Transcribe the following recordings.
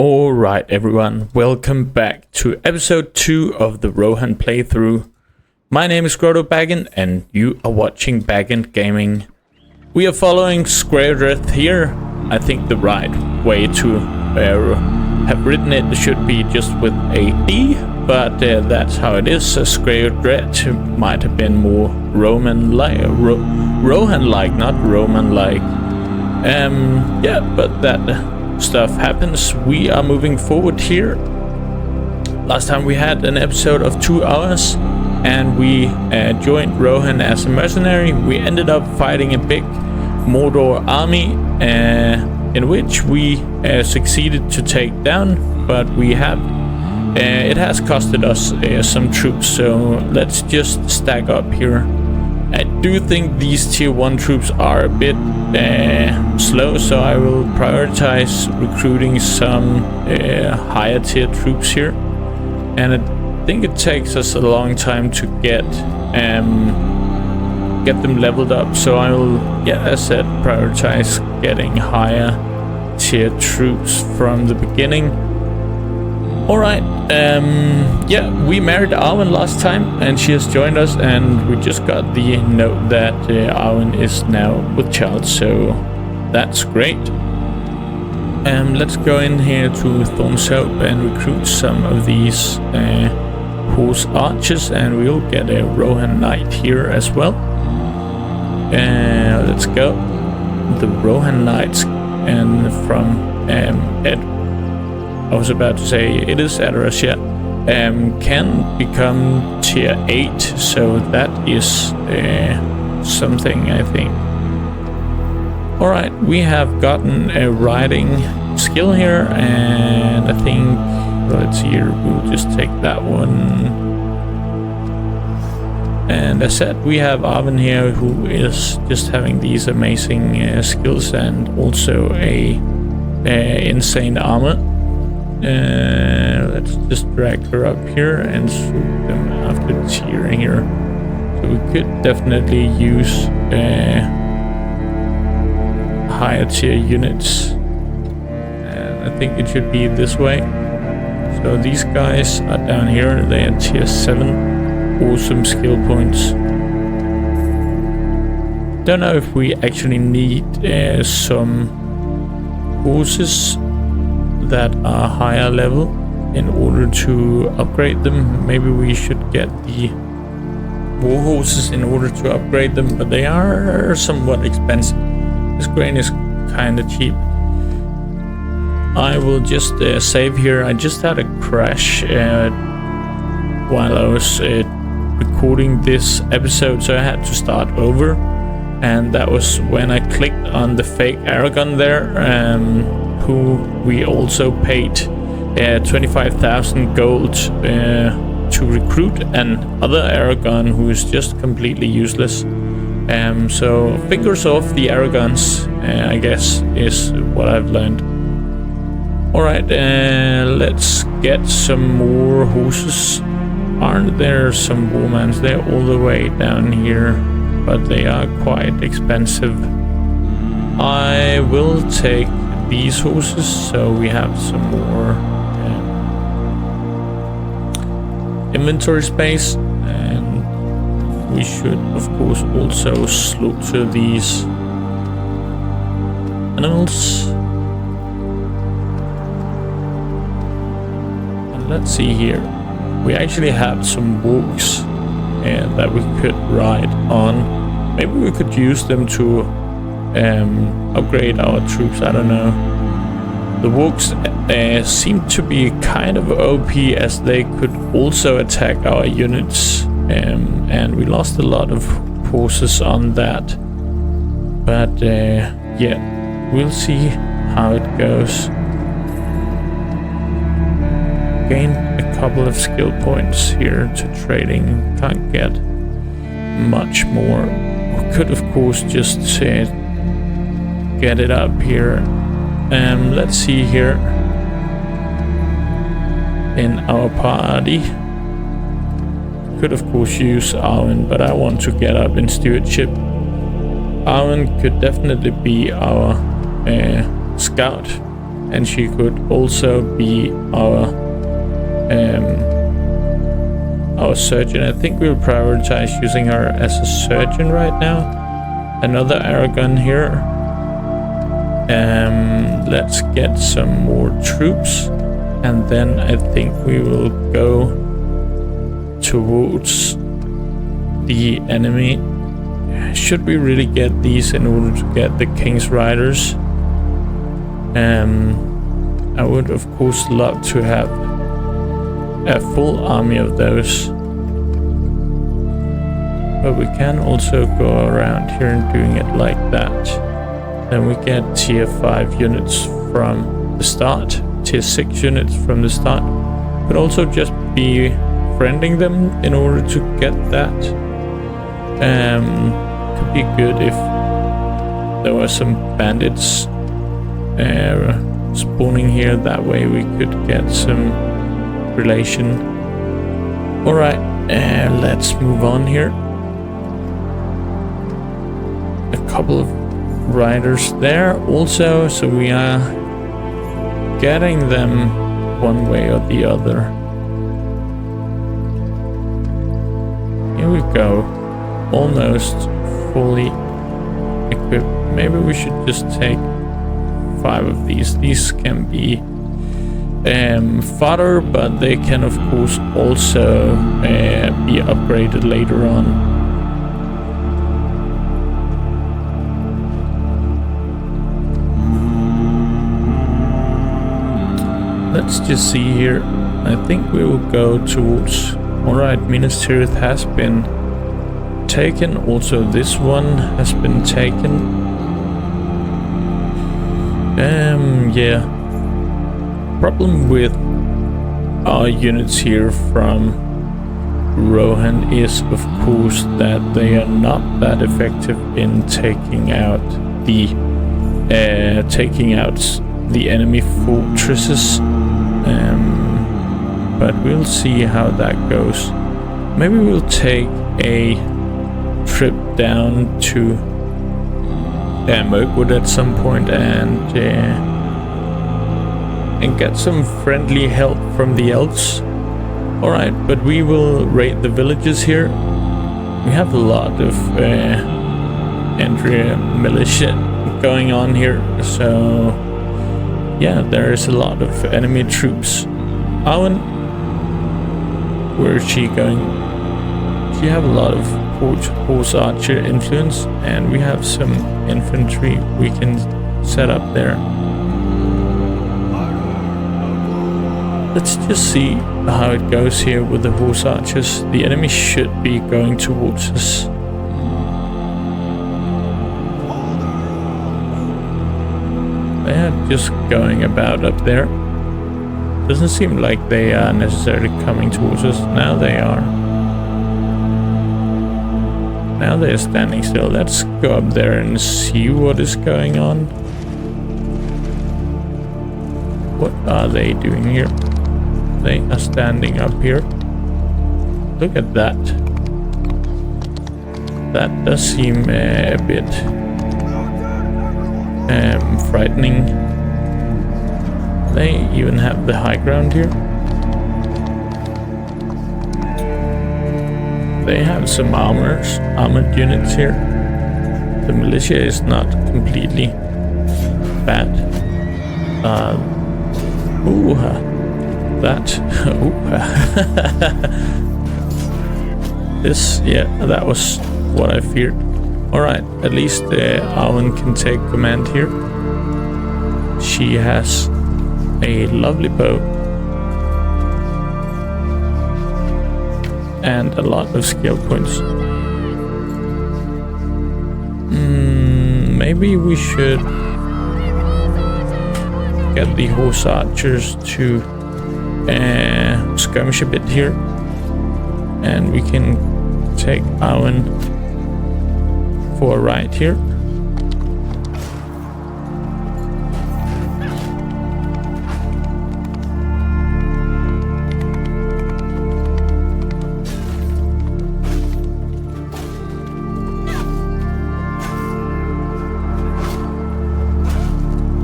Alright everyone, welcome back to episode 2 of the Rohan playthrough. My name is Screodreth and you are watching Bagendgaming. We are following Screodreath here. I think the right way to have written it should be just with a D, but that's how it is. Screodreath might have been more Roman-like, Rohan-like, not Roman-like. Yeah, but that stuff happens. We are moving forward here. Last time we had an episode of 2 hours and we joined Rohan as a mercenary. We ended up fighting a big Mordor army in which we succeeded to take down, but we have it has costed us some troops, so let's just stack up here. I do think these tier 1 troops are a bit slow, so I will prioritize recruiting some higher tier troops here. And I think it takes us a long time to get them leveled up, so I will, yeah, as I said, prioritize getting higher tier troops from the beginning. Alright, yeah, we married Arwen last time and she has joined us, and we just got the note that Arwen is now with child, so that's great. Let's go in here to Thorn's Hope and recruit some of these horse archers, and we'll get a Rohan knight here as well. Let's go. The Rohan knights, and from I was about to say it is Adras, yeah, can become tier 8, so that is something, I think. Alright, we have gotten a riding skill here, and I think, let's see here, we'll just take that one. And as said, we have Arwen here, who is just having these amazing skills and also a insane armor. Let's just drag her up here and swoop them after tier here. So we could definitely use higher tier units. And I think it should be this way. So these guys are down here, they are tier 7. Awesome skill points. Don't know if we actually need some horses that are higher level in order to upgrade them. Maybe we should get the war horses in order to upgrade them, but they are somewhat expensive. This grain is kind of cheap. I will just save here. I just had a crash while I was recording this episode, so I had to start over, and that was when I clicked on the fake Aragon there, who we also paid 25,000 gold to recruit, and other Aragon who is just completely useless. So fingers off the Aragons, I guess, is what I've learned. Alright, let's get some more horses. Aren't there some warmans? They're all the way down here, but they are quite expensive. I will take these horses, so we have some more inventory space, and we should of course also slaughter these animals. And let's see here, we actually have some walks that we could ride on. Maybe we could use them to upgrade our troops, I don't know. The walks seem to be kind of OP, as they could also attack our units, and we lost a lot of horses on that. But yeah, we'll see how it goes. Gain a couple of skill points here to trading. Can't get much more. We could of course just get it up here. Let's see here in our party. Could of course use Arwen, but I want to get up in Stewardship. Arwen could definitely be our scout. and she could also be our surgeon. I think we'll prioritize using her as a surgeon right now. Another Aragon here. Let's get some more troops, and then I think we will go towards the enemy. Should we really get these in order to get the King's Riders? I would of course love to have a full army of those, but we can also go around here and doing it like that. Then we get tier 5 units from the start, tier 6 units from the start. Could also just be friending them in order to get that. Could be good if there were some bandits spawning here. That way we could get some relation. Alright, let's move on here. A couple of riders there also, so we are getting them one way or the other. Here we go, almost fully equipped. Maybe we should just take 5 of these. These can be fodder, but they can of course also be upgraded later on. Let's just see here. I think we will go towards... Alright, Minas Tirith has been taken. Also this one has been taken. Yeah. Problem with our units here from Rohan is of course that they are not that effective in taking out the enemy fortresses. But we'll see how that goes. Maybe we'll take a trip down to Mirkwood at some point and get some friendly help from the elves. Alright, but we will raid the villages here. We have a lot of entry militia going on here, so yeah, there is a lot of enemy troops. Owen, where is she going? She have a lot of horse archer influence, and we have some infantry we can set up there. Let's just see how it goes here with the horse archers. The enemy should be going towards us. They are just going about up there. Doesn't seem like they are necessarily coming towards us. Now they are. Now they're standing still. Let's go up there and see what is going on. What are they doing here? They are standing up here. Look at that. That does seem a bit frightening. They even have the high ground here. They have some armored units here. The militia is not completely bad. This, yeah, that was what I feared. Alright, at least Arwen can take command here. She has a lovely bow and a lot of skill points. Maybe we should get the horse archers to skirmish a bit here, and we can take Arwen for a ride here.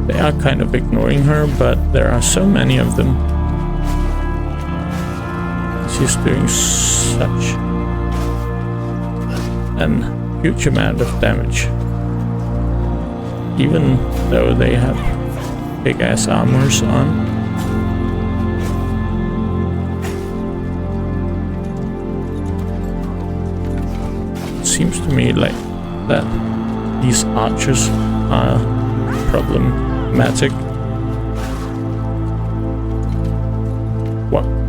They are kind of ignoring her, but there are so many of them. She's doing such an huge amount of damage. Even though they have big ass armors on. It seems to me like that these archers are problematic.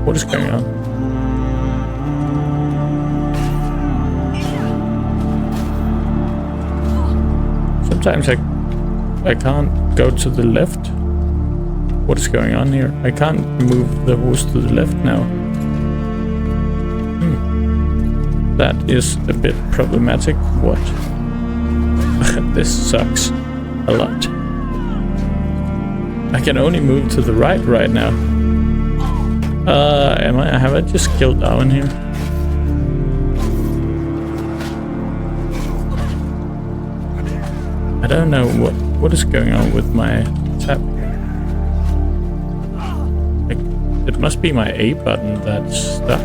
What is going on? Sometimes I can't go to the left. What is going on here? I can't move the horse to the left now. That is a bit problematic. What? This sucks a lot. I can only move to the right now. Have I just killed Arwen here? I don't know what is going on with my tap. It must be my A button that's stuck.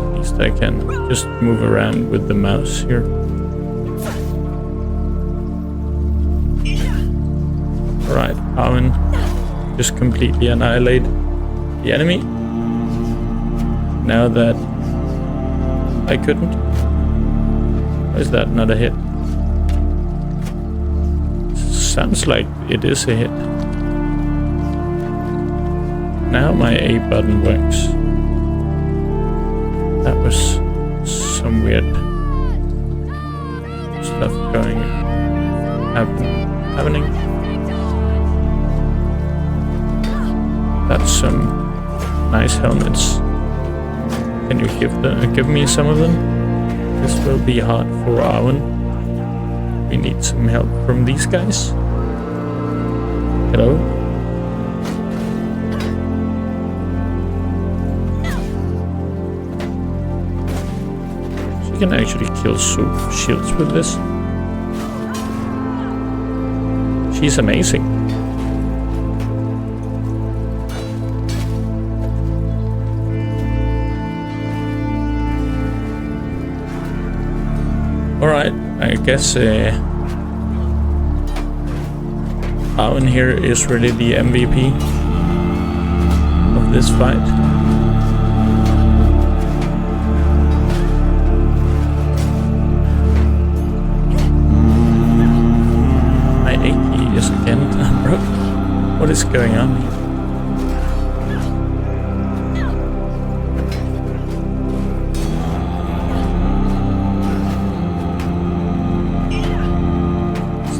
At least I can just move around with the mouse here. Alright, Arwen just completely annihilate the enemy. Now that I couldn't. Why is that not a hit? Sounds like it is a hit. Now my A button works. That was some weird stuff happening. That's some nice helmets. Can you give me some of them? This will be hard for Arwen. We need some help from these guys. Hello? She can actually kill shields with this. She's amazing. Alright, I guess Arwen here is really the MVP of this fight. My A key is again broke. What is going on here?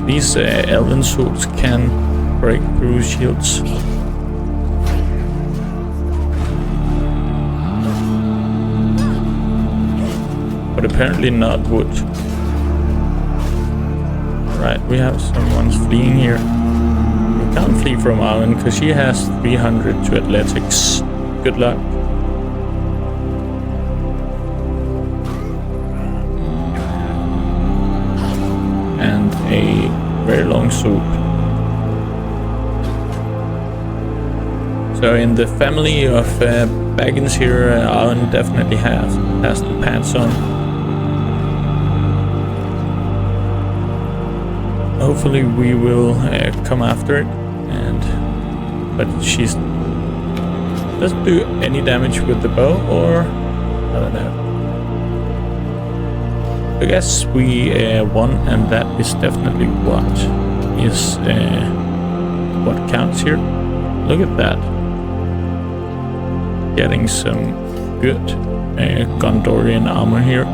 These Elven swords can break through shields. But apparently not wood. Right, we have someone fleeing here. We can't flee from Arwen because she has 300 to athletics. Good luck. And a very long sword. So in the family of Baggins here, Arwen definitely has the pants on. Hopefully we will come after it, but she doesn't do any damage with the bow, or I don't know. I guess we won, and that is definitely what counts here. Look at that. Getting some good Gondorian armor here.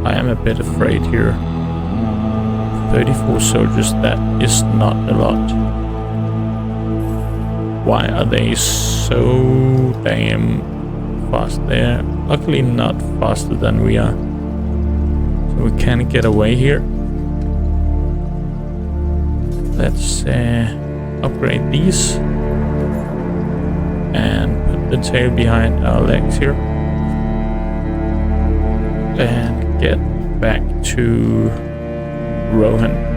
I am a bit afraid here. 34 soldiers, that is not a lot. Why are they so damn fast? They're luckily not faster than we are. So we can't get away here. Let's upgrade these. the tail behind our legs here. And get back to Rohan.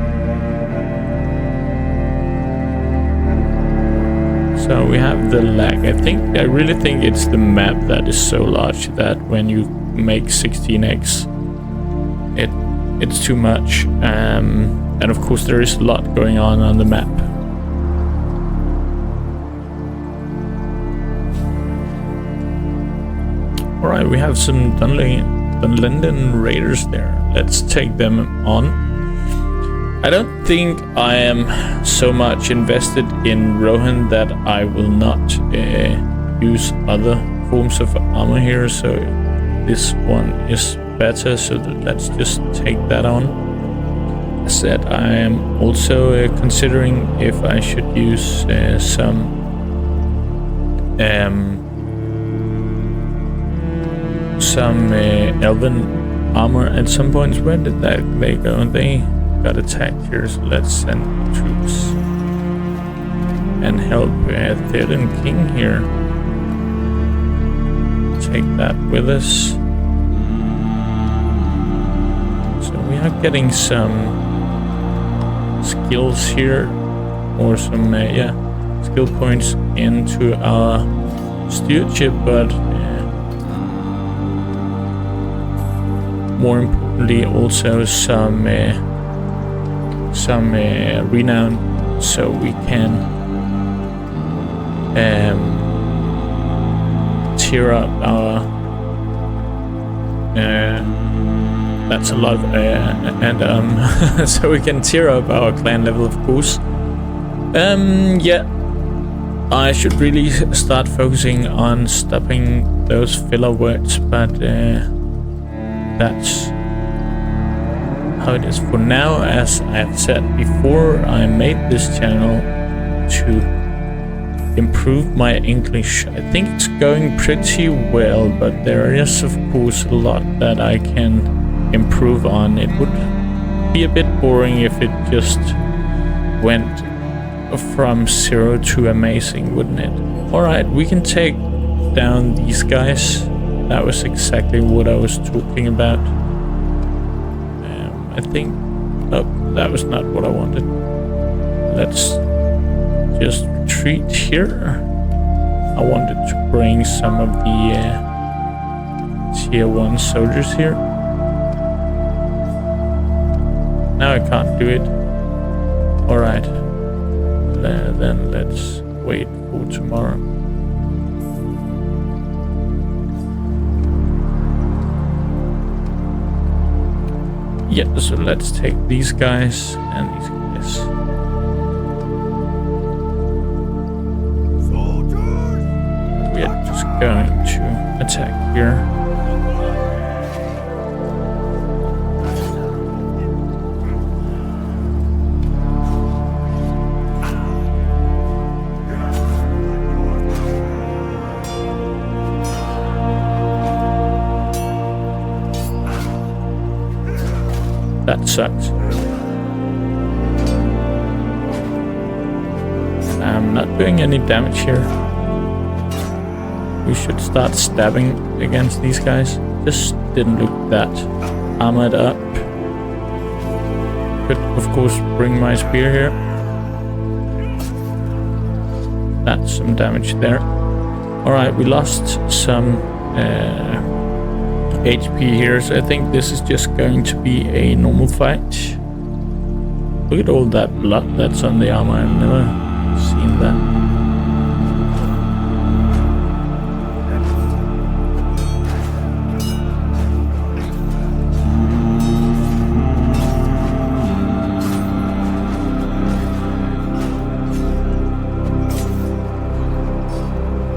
So we have the lag. I really think it's the map that is so large that when you make 16x, it's too much. And of course there is a lot going on the map. Alright, we have some Dunlinden Raiders there. Let's take them on. I don't think I am so much invested in Rohan that I will not use other forms of armor here, so this one is better, so let's just take that on. As said, I am also considering if I should use some Elven armor at some points. Where did they go? They got attacked here, so let's send troops and help Theoden King here. Take that with us. So we are getting some skills here, or some skill points into our stewardship, but more importantly also some renown, so we can tier up our that's a lot of so we can tier up our clan level, of course. I should really start focusing on stopping those filler words, but that's how it is for now. As I've said before, I made this channel to improve my English. I think it's going pretty well, but there is of course a lot that I can improve on. It would be a bit boring if it just went from 0 to amazing, wouldn't it? Alright, we can take down these guys. That was exactly what I was talking about. I think... Oh, that was not what I wanted. Let's just retreat here. I wanted to bring some of the tier 1 soldiers here. Now I can't do it. Alright. Then let's wait for tomorrow. Yeah, so let's take these guys and these guys. We are just going to attack here. That sucks. I'm not doing any damage here. We should start stabbing against these guys. Just didn't look that armored up. Could of course bring my spear here. That's some damage there. Alright, we lost some HP here, so I think this is just going to be a normal fight. Look at all that blood that's on the armor. I've never seen that.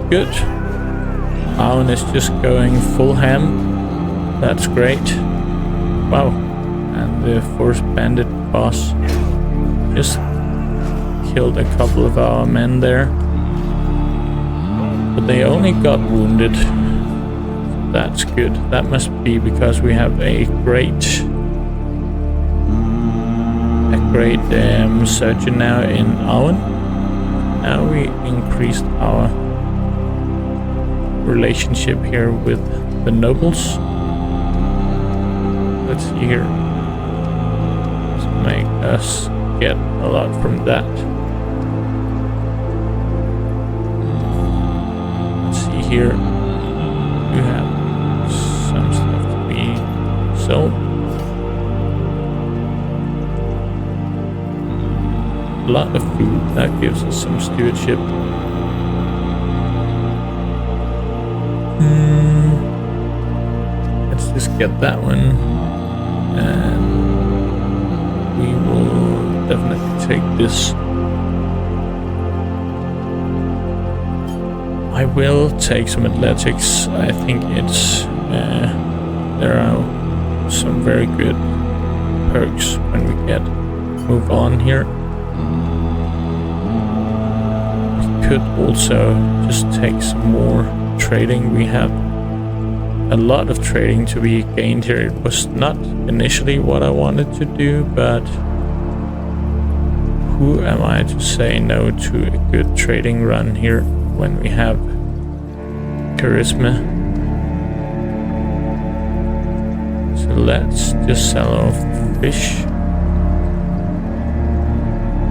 Good. Arwen is just going full ham. That's great. Wow. And the Forest Bandit boss just killed a couple of our men there. But they only got wounded. That's good. That must be because we have a great surgeon now in Arwen. Now we increased our relationship here with the nobles. Let's see here. Let's make us get a lot from that. Let's see here. You have some stuff to be sold. A lot of food, that gives us some stewardship. Let's just get that one, and we will definitely take this. I will take some athletics. I think it's there are some very good perks when we move on here. Could also just take some more trading. We have a lot of trading to be gained here. It was not initially what I wanted to do, but who am I to say no to a good trading run here when we have charisma? So let's just sell off the fish.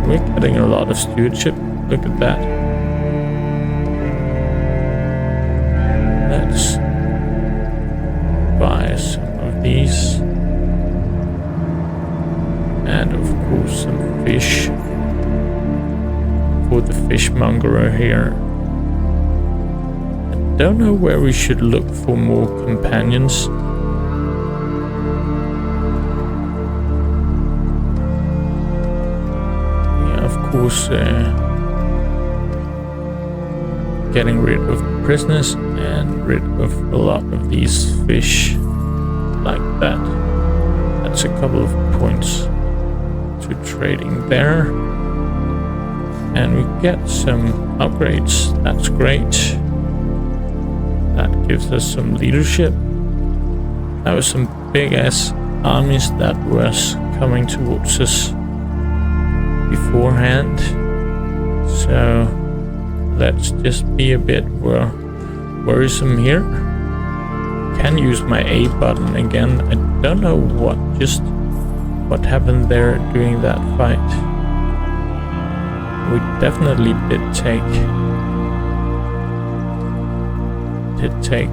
We're getting a lot of stewardship. Look at that. Let's buy some of these, and of course some fish for the fishmonger here. I don't know where we should look for more companions. Yeah, of course, getting rid of prisoners and rid of a lot of these fish like that. That's a couple of points to trading there. And we get some upgrades. That's great. That gives us some leadership. That was some big ass armies that was coming towards us beforehand. So let's just be a bit worrisome here. Can use my A button again. I don't know what happened there during that fight. We definitely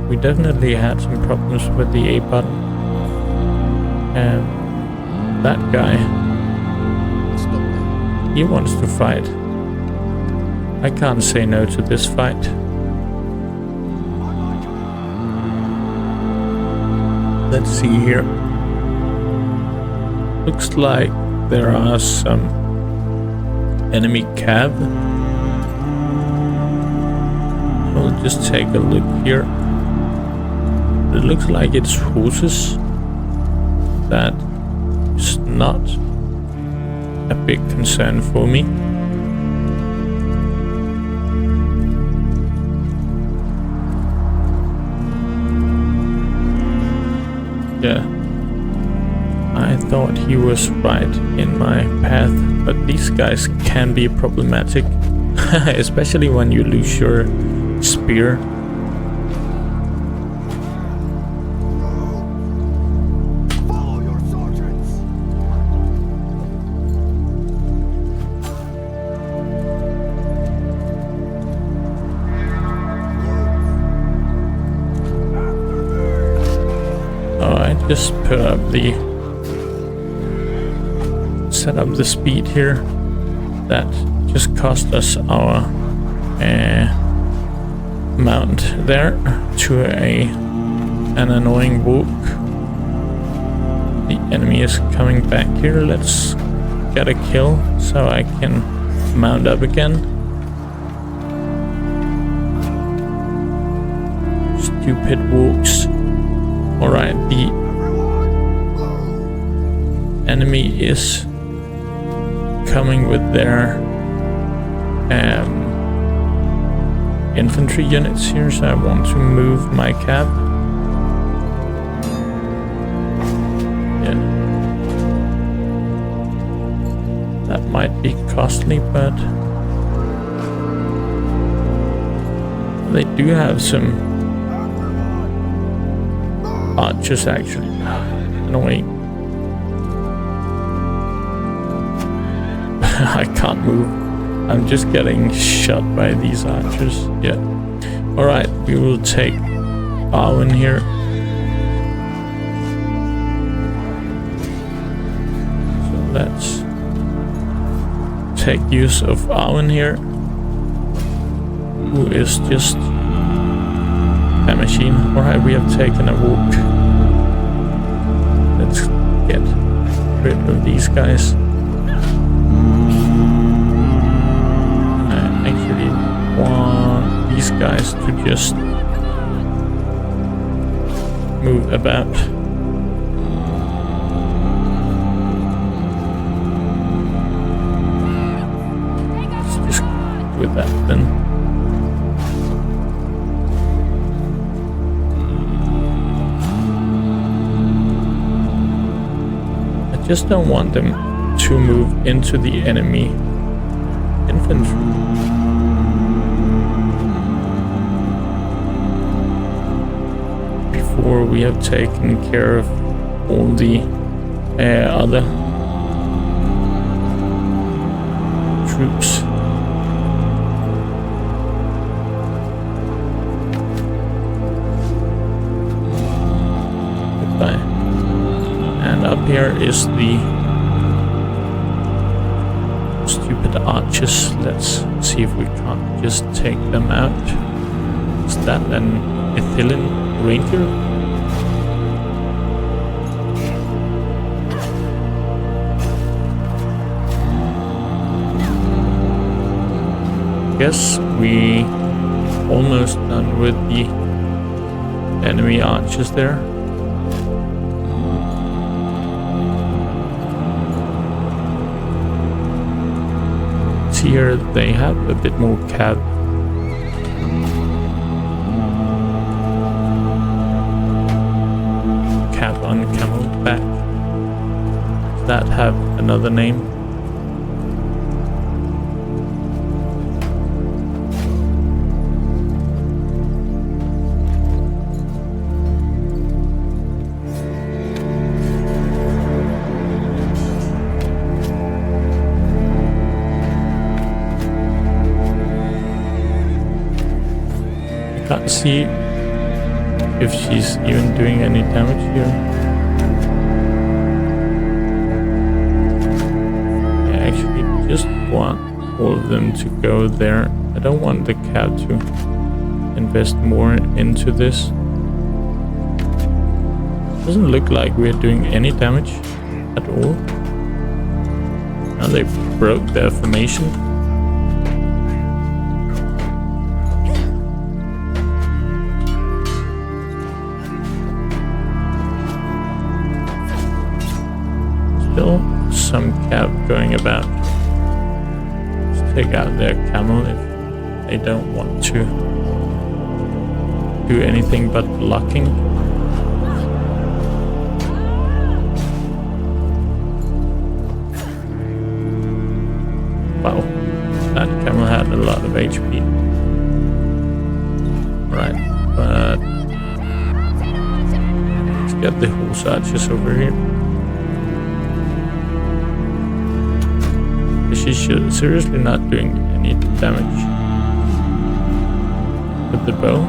we definitely had some problems with the A button. And that guy, he wants to fight. I can't say no to this fight. Let's see here. Looks like there are some enemy cav. We'll just take a look here. It looks like it's horses. That is not a big concern for me. Yeah, I thought he was right in my path, but these guys can be problematic, especially when you lose your spear. Follow your sergeants. Just set up the speed here. That just cost us our mount there to an annoying walk. The enemy is coming back here. Let's get a kill so I can mount up again. Stupid walks. Alright, the enemy is coming with their infantry units here, so I want to move my cab. Yeah. That might be costly, but they do have some archers actually. Annoying. I can't move. I'm just getting shot by these archers. Yeah. Alright, we will take Arwen here. So let's take use of Arwen here, who is just a machine. Alright, we have taken a walk. Let's get rid of these guys. I actually want these guys to just move about. Let's just go with that then. I just don't want them to move into the enemy infantry. Before we have taken care of all the other troops. Goodbye. And up here is the stupid archers. Let's see if we can't just take them out. Is that an Ithilien ranger? Guess we almost done with the enemy archers there. See here, they have a bit more cav. Cav on camelback. Does that have another name? Can't see if she's even doing any damage here. I actually just want all of them to go there. I don't want the cat to invest more into this. Doesn't look like we're doing any damage at all. Now they broke their formation. Still some cav going about. Let's take out their camel if they don't want to do anything but blocking. Wow, that camel had a lot of HP. Right, but let's get the horse archers over here. She's seriously not doing any damage with the bow.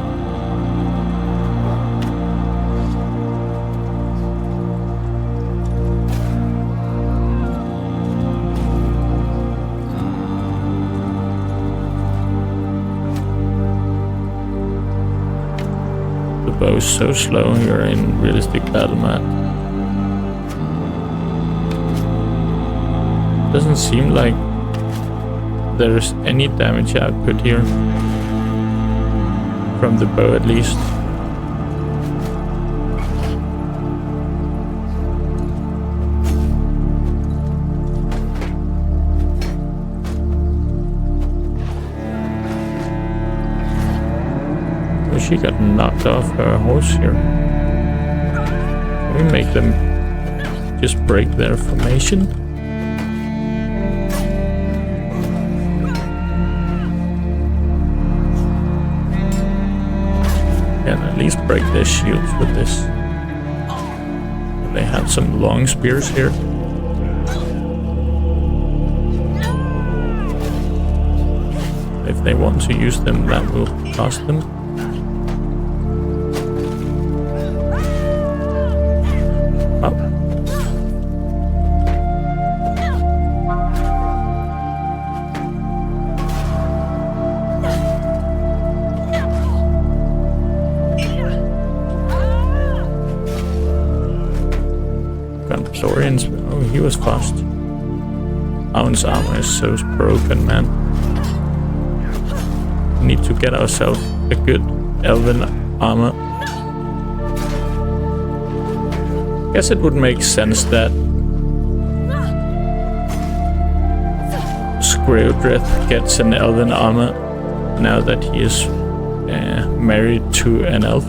The bow is so slow here in realistic battle map. Doesn't seem like there's any damage output here from the bow, at least. Well, she got knocked off her horse here. Can we make them just break their formation? And at least break their shields with this. They have some long spears here. If they want to use them, that will cost them. Oh. Gondorians. Oh, he was fast. Owen's armor is so broken, man. We need to get ourselves a good elven armor. Guess it would make sense that Screodreath gets an elven armor now that he is married to an elf.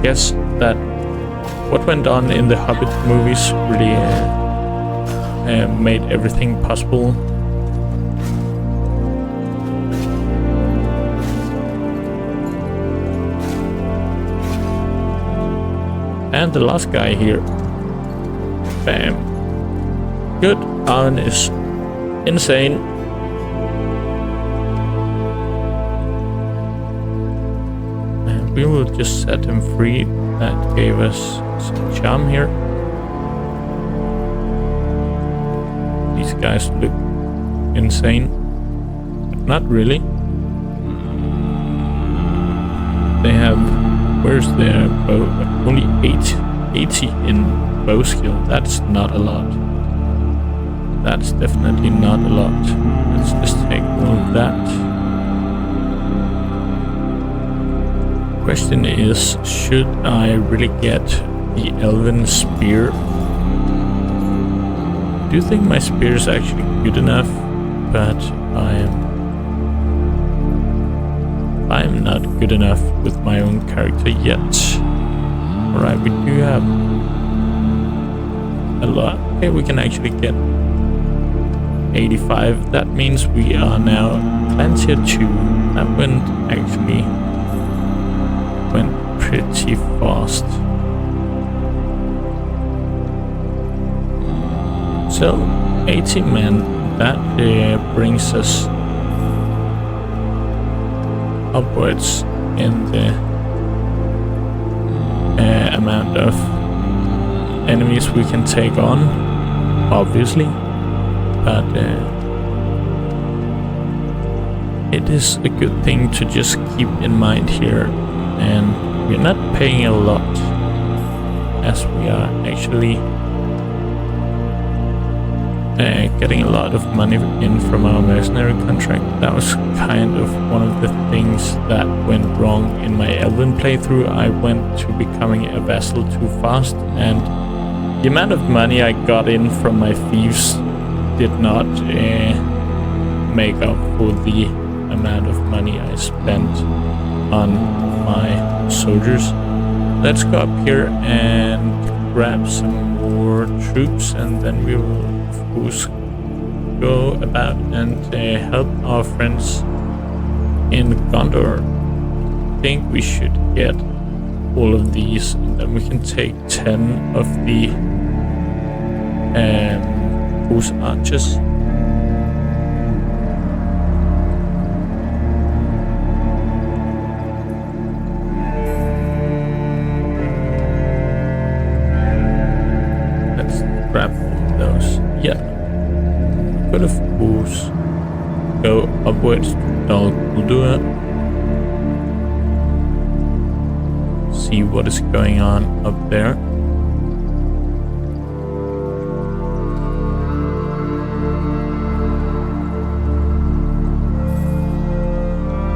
Guess that what went on in the Hobbit movies really made everything possible. And the last guy here. Bam. Good. Arwen is insane. And we will just set him free. That gave us some charm here. These guys look insane, but not really. They have, where's their bow? Only 80 in bow skill. That's not a lot. That's definitely not a lot. Let's just take all of that. Question is, should I really get the elven spear? I do think my spear is actually good enough, but I'm not good enough with my own character yet. Alright, we do have a lot. Okay, we can actually get 85. That means we are now Plantier 2. That went pretty fast. So 80 men, that brings us upwards in the amount of enemies we can take on, obviously, but it is a good thing to just keep in mind here, and we're not paying a lot, as we are actually getting a lot of money in from our mercenary contract. That was kind of one of the things that went wrong in my Elven playthrough. I went to becoming a vassal too fast, and the amount of money I got in from my thieves did not make up for the amount of money I spent on my soldiers. Let's go up here and grab some more troops, and then we will of course go about and help our friends in Gondor. I think we should get all of these, and then we can take 10 of the horse archers. Let's grab those. Yeah. But of course go upwards to Dal Guldur. See what is going on up there.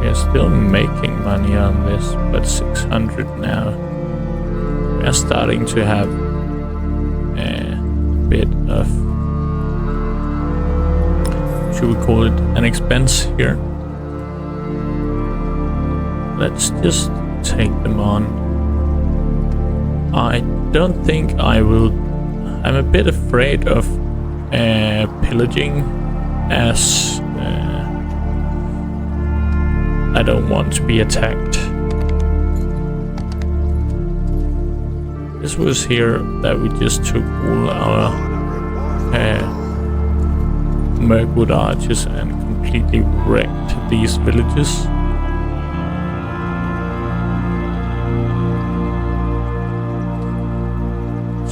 We are still making money on this, but 600 now. We are starting to have a bit of, should we call it an expense here? Let's just take them on. I don't think I will. I'm a bit afraid of pillaging, as I don't want to be attacked. This was here that we just took all our Mirkwood archers and completely wrecked these villages.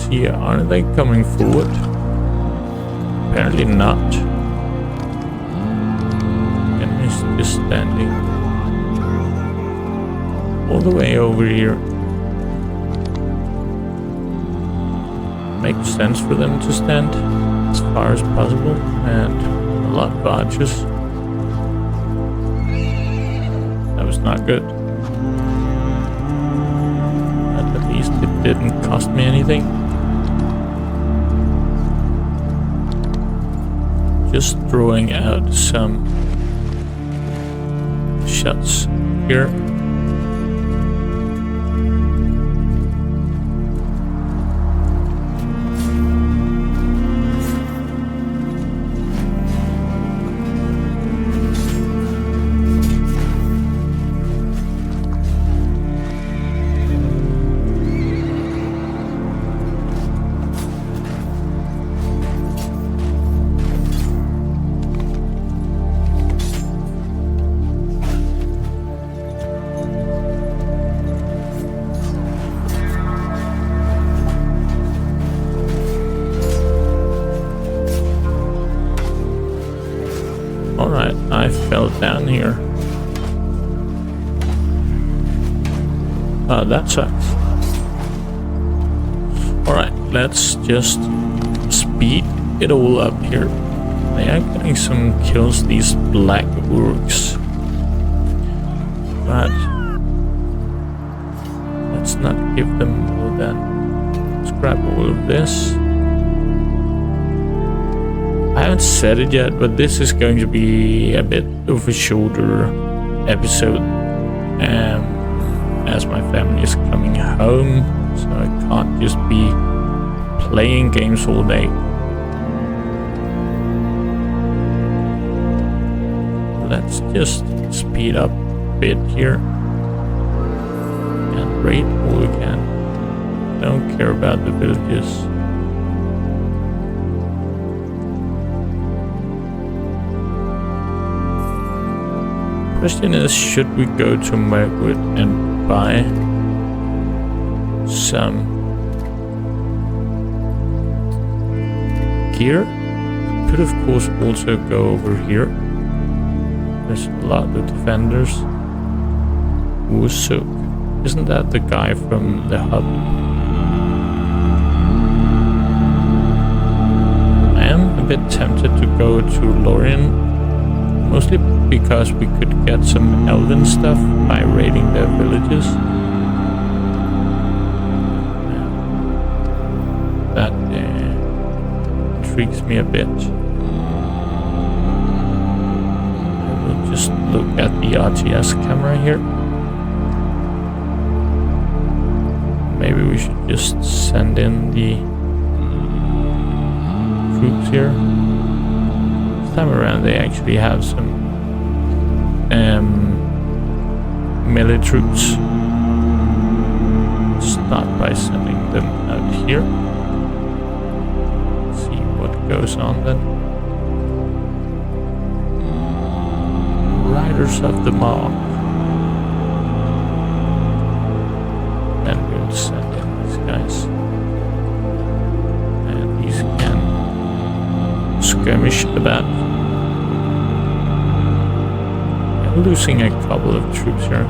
See, aren't they coming forward? Apparently not. Enemies just standing all the way over here. Makes sense for them to stand as far as possible, and a lot of archers. That was not good. But at least it didn't cost me anything. Just throwing out some shots here. Alright, I fell down here. That sucks. Alright, let's just speed it all up here. They are getting some kills, these black orcs. But let's not give them all that. Let's grab all of this. I haven't said it yet, but this is going to be a bit of a shorter episode, as my family is coming home, so I can't just be playing games all day. Let's just speed up a bit here and raid all we can. Don't care about the villages. Question is, should we go to Mirkwood and buy some gear? Could of course also go over here. There's a lot of defenders. Wusuk. Isn't that the guy from the hub? I am a bit tempted to go to Lorien. Mostly because we could get some Elven stuff by raiding their villages. That intrigues me a bit. I will just look at the RTS camera here. Maybe we should just send in the troops here. Time around they actually have some melee troops. Start by sending them out here. See what goes on then. Riders of the Mark. And we'll send in these guys. And these can skirmish about. Losing a couple of troops here,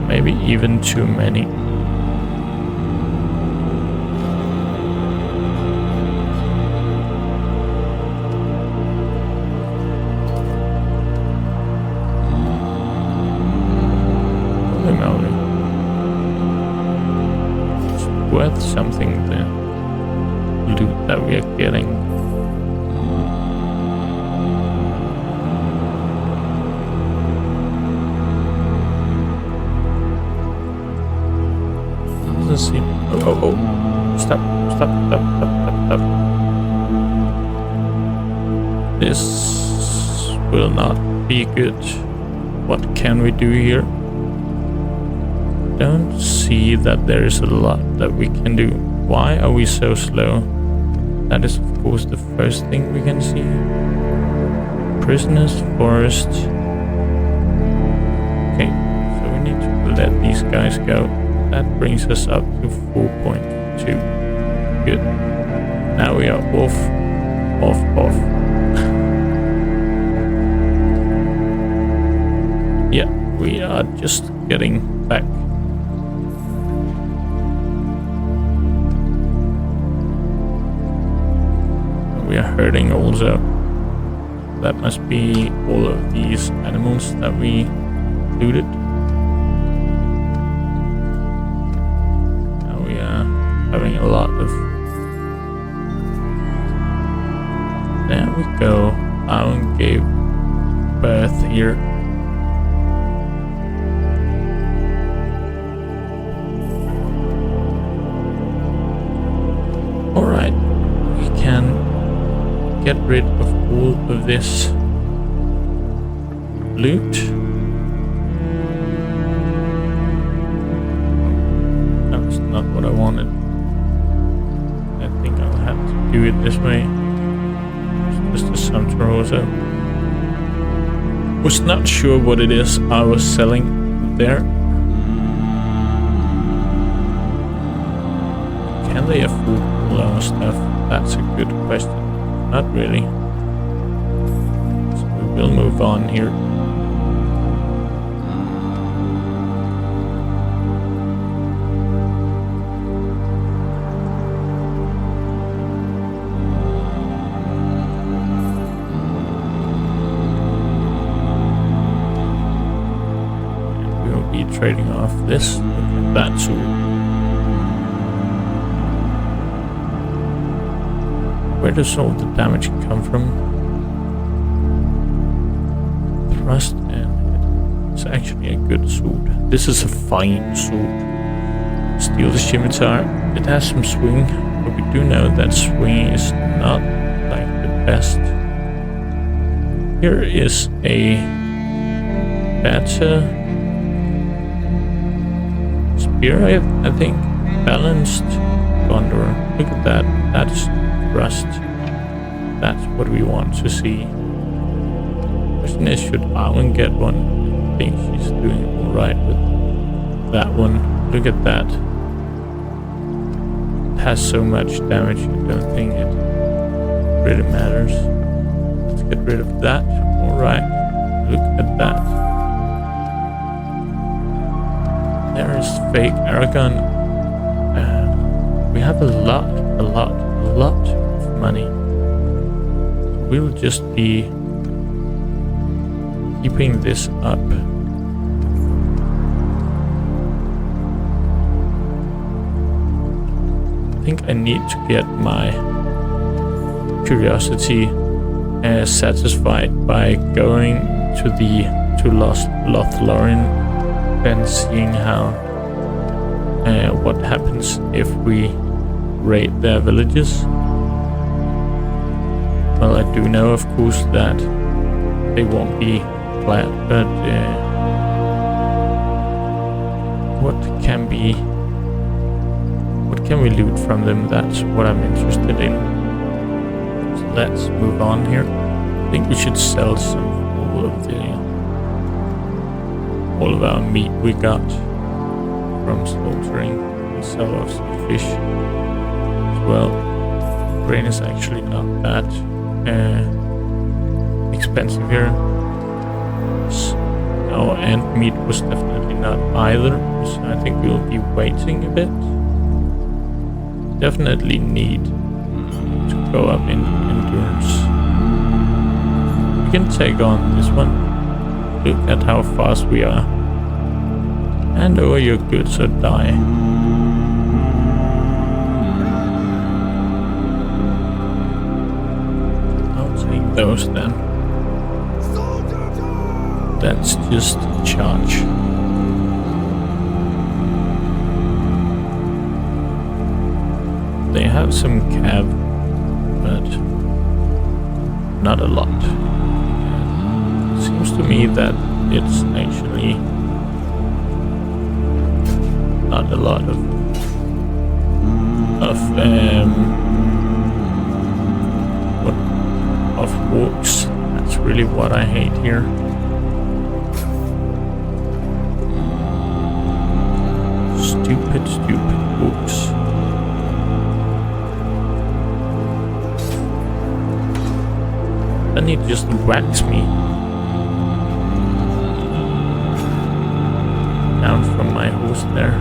maybe even too many. Holy moly. It's worth something, the loot that we are getting. See. Oh. Stop. This will not be good. What can we do here? don't see that there is a lot that we can do. Why are we so slow? That is of course the first thing we can see. Prisoners, forest. Okay, so we need to let these guys go. That brings us up to 4.2. Good. Now we are off. Yeah, we are just getting back. We are hurting also. That must be all of these animals that we looted. Now we are having a lot of... There we go. Aun gave birth here. Alright, we can get rid of all of this loot. That's not what I wanted. I think I'll have to do it this way. It's just a sumpter also. Was not sure what it is I was selling there. Can they afford all our stuff? That's a good question. Not really. So we will move on here. And we will be trading off this. Look at that sword. Where does all the damage come from? Thrust and hit. It's actually a good sword. This is a fine sword. Steal the scimitar. It has some swing, but we do know that swing is not like the best. Here is a better spear, I think. Balanced Gondor. Look at that. That's thrust. That's what we want to see. Question is, should Arwen get one? I think she's doing alright with that one. Look at that. It has so much damage, I don't think it really matters. Let's get rid of that. Alright. Look at that. There is fake Aragon. We have a lot of money. We'll just be keeping this up. I think I need to get my curiosity satisfied by going to LOTR and seeing how what happens if we raid their villages. Well, I do know, of course, that they won't be glad, but what can we loot from them? That's what I'm interested in. So let's move on here. I think we should sell all of our meat we got from slaughtering and sell off some fish as well. Grain is actually not that expensive here. Oh, and meat was definitely not either, so I think we'll be waiting a bit. Definitely need to go up in endurance. We can take on this one. Look at how fast we are. Hand over your goods or die. I'll take those then. Let's just charge. They have some cav, but not a lot. It seems to me that it's actually not a lot of walks. That's really what I hate here. Stupid walks. Then he just whacks me down from my horse there.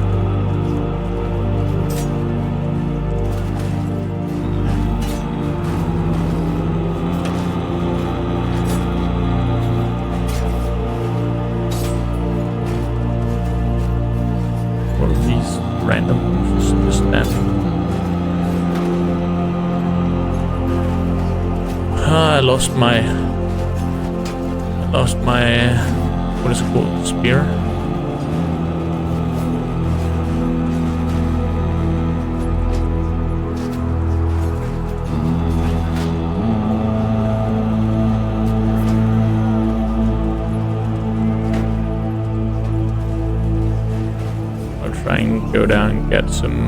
What are these random horses just standing? I lost my what is it called? Spear. I'll try and go down and get some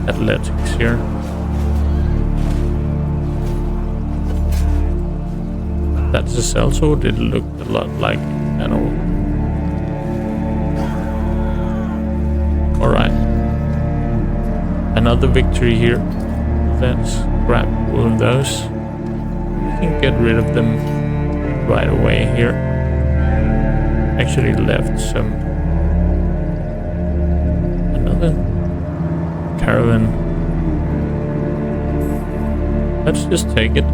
athletics here. That's a sellsword. It looked a lot like an old. Alright. Another victory here. Let's grab all of those. We can get rid of them right away here. Actually left some. Another caravan. Let's just take it.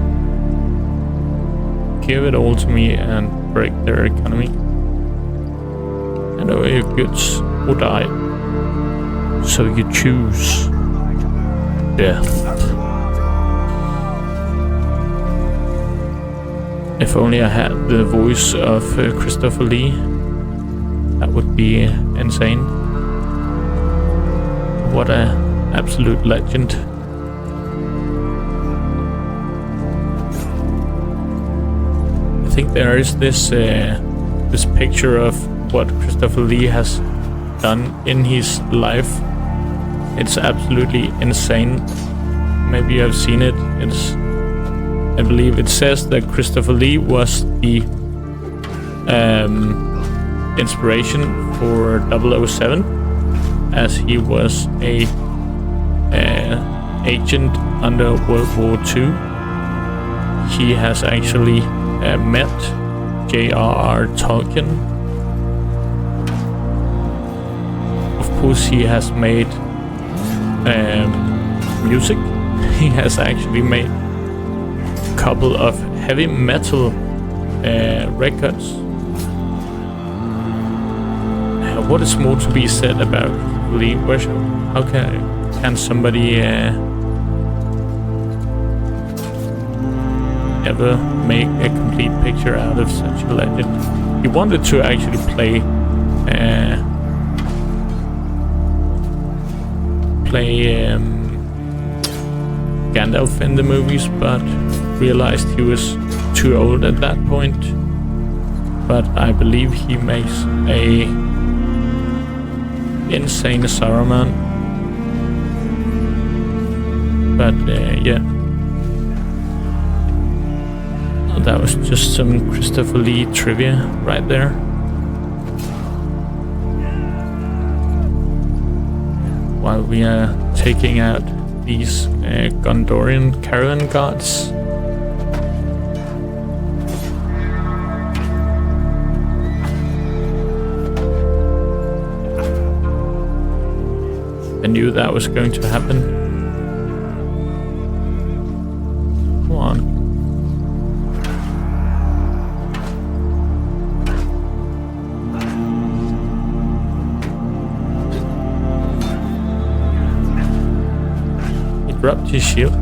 Give it all to me and break their economy. And over your goods or die. So you choose death. If only I had the voice of Christopher Lee, that would be insane. What a absolute legend. I think there is this this picture of what Christopher Lee has done in his life. It's absolutely insane. Maybe you have seen it. I believe it says that Christopher Lee was the inspiration for 007, as he was a agent under World War II. He has actually met J.R.R. Tolkien. Of course, he has made music. He has actually made a couple of heavy metal records. What is more to be said about Lee? How can somebody ever make a complete picture out of such a legend? He wanted to actually play Gandalf in the movies, but realized he was too old at that point. But I believe he makes a insane Saruman. But yeah. That was just some Christopher Lee trivia right there. While we are taking out these Gondorian caravan guards. I knew that was going to happen. Come on. Dropped his shield.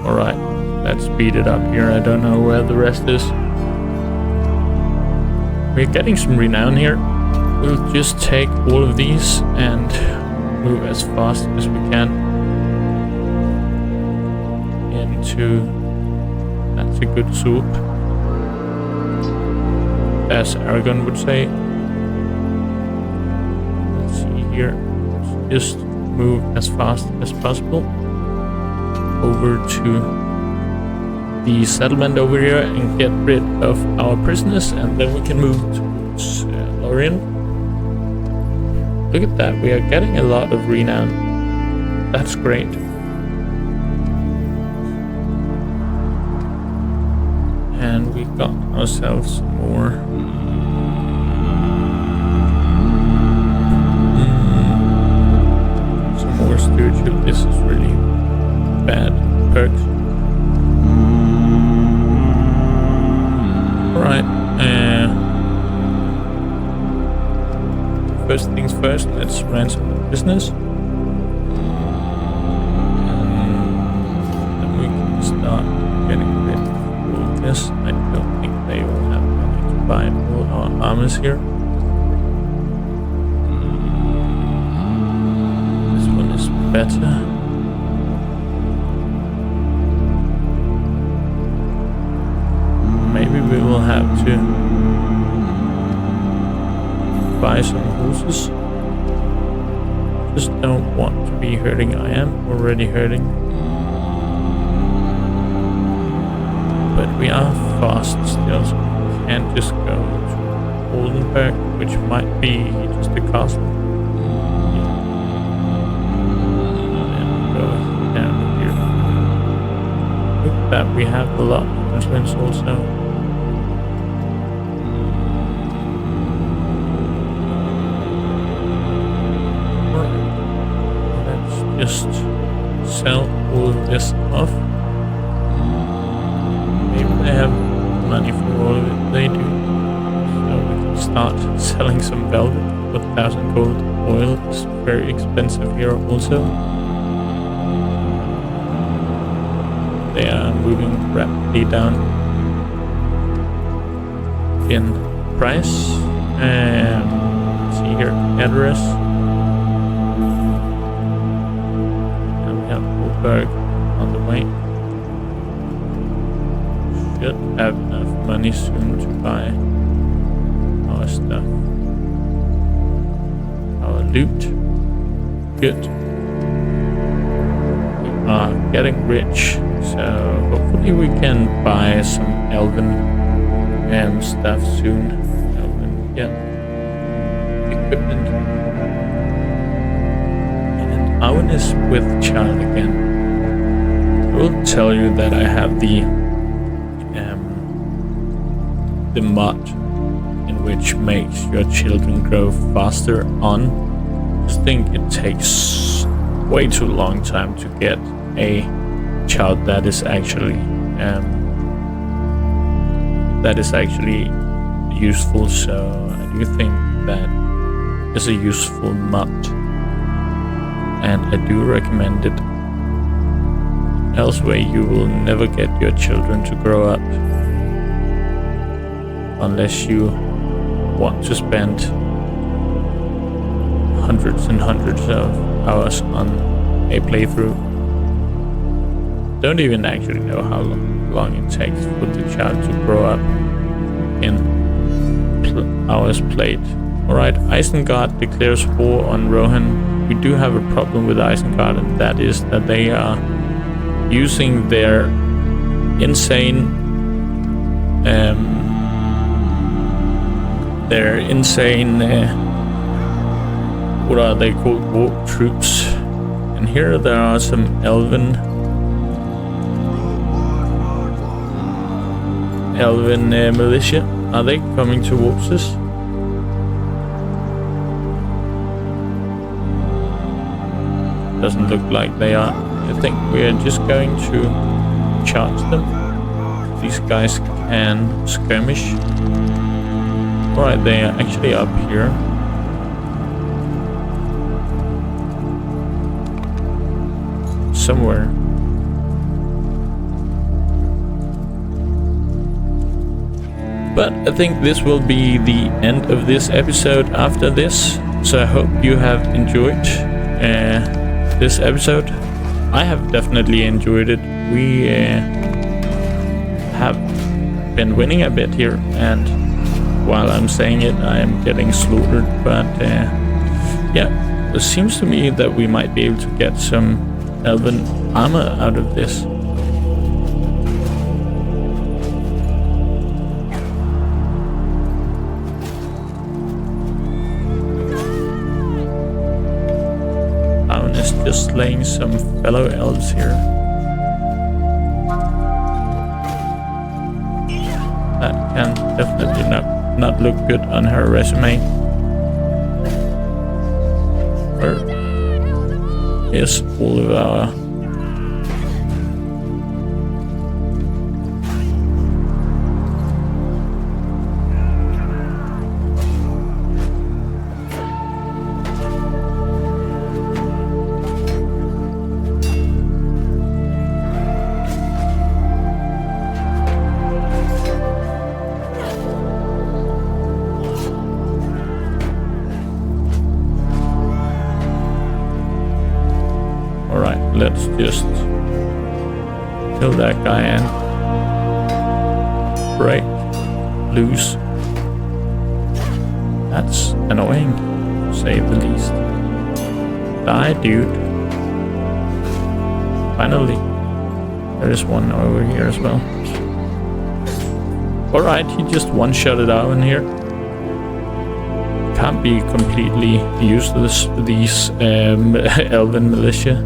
Alright, let's speed it up here. I don't know where the rest is. We're getting some renown here. We'll just take all of these and move as fast as we can into. That's a good soup, as Aragorn would say. Let's see here. Let's just move as fast as possible over to the settlement over here and get rid of our prisoners, and then we can move towards Lorien. Look at that, we are getting a lot of renown. That's great. And we got ourselves some more. Some more stewardship. This is really bad perks. Alright, first things first, let's ransom the business. Then we can start getting rid of all this. I don't think they will have money to buy all our armors here. This one is better. Maybe we will have to buy some horses. Just don't want to be hurting. I am already hurting. But we are fast still, so we can't just go to Oldenburg, which might be just a castle. And go down here. Look at that, we have a lot of influence also. Just sell all of this off. Maybe they have money for all of it. They do. So we can start selling some velvet. 1,000 gold. Oil is very expensive here also. They are moving rapidly down in price. Let's see here, address. Berg on the way. Should have enough money soon to buy our stuff. Our loot. Good. We are getting rich, so hopefully we can buy some Elven stuff soon. Elven, yeah. Equipment. And Owen is with child again. I will tell you that I have the mod in which makes your children grow faster on. I just think it takes way too long time to get a child that is actually useful. So I do think that is a useful mod, and I do recommend it. Elsewhere, you will never get your children to grow up unless you want to spend hundreds and hundreds of hours on a playthrough. Don't even actually know how long it takes for the child to grow up in hours played. Alright, Isengard declares war on Rohan. We do have a problem with Isengard, and that is that they are using their insane what are they called, war troops. And here there are some Elven militia. Are they coming towards us? Doesn't look like they are. I think we're just going to charge them. These guys can skirmish. Alright, they are actually up here. Somewhere. But I think this will be the end of this episode after this. So I hope you have enjoyed. this episode. I have definitely enjoyed it. We have been winning a bit here, and while I'm saying it, I am getting slaughtered, but yeah, it seems to me that we might be able to get some elven armor out of this. Arwen is just slaying some fellow elves here. That can definitely not look good on her resume. Where is all of our... Let's just kill that guy and break loose. That's annoying, to say the least. Die, dude. Finally. There is one over here as well. Alright, he just one-shotted out in here. Can't be completely useless, these elven militia.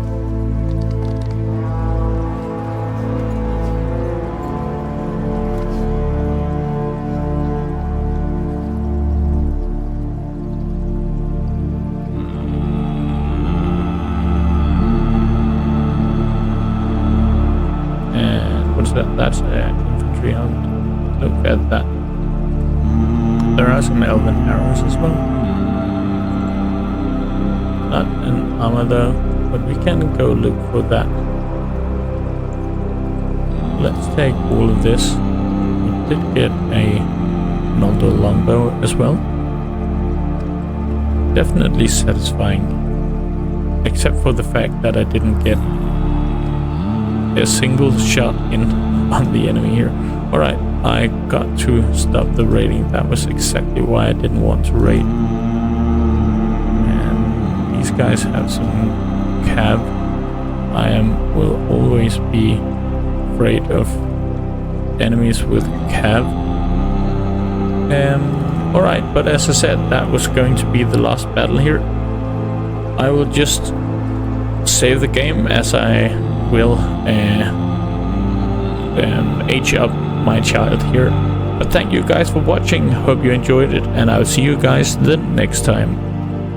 That's infantry hunt. Look at that. There are some elven arrows as well. Not an armor though, but we can go look for that. Let's take all of this. We did get a Mordor longbow as well. Definitely satisfying. Except for the fact that I didn't get a single shot in on the enemy here. Alright, I got to stop the raiding. That was exactly why I didn't want to raid. And these guys have some cav. I will always be afraid of enemies with cav. Alright, but as I said, that was going to be the last battle here. I will just save the game as I will age up my child here. But thank you guys for watching. Hope you enjoyed it, and I'll see you guys the next time.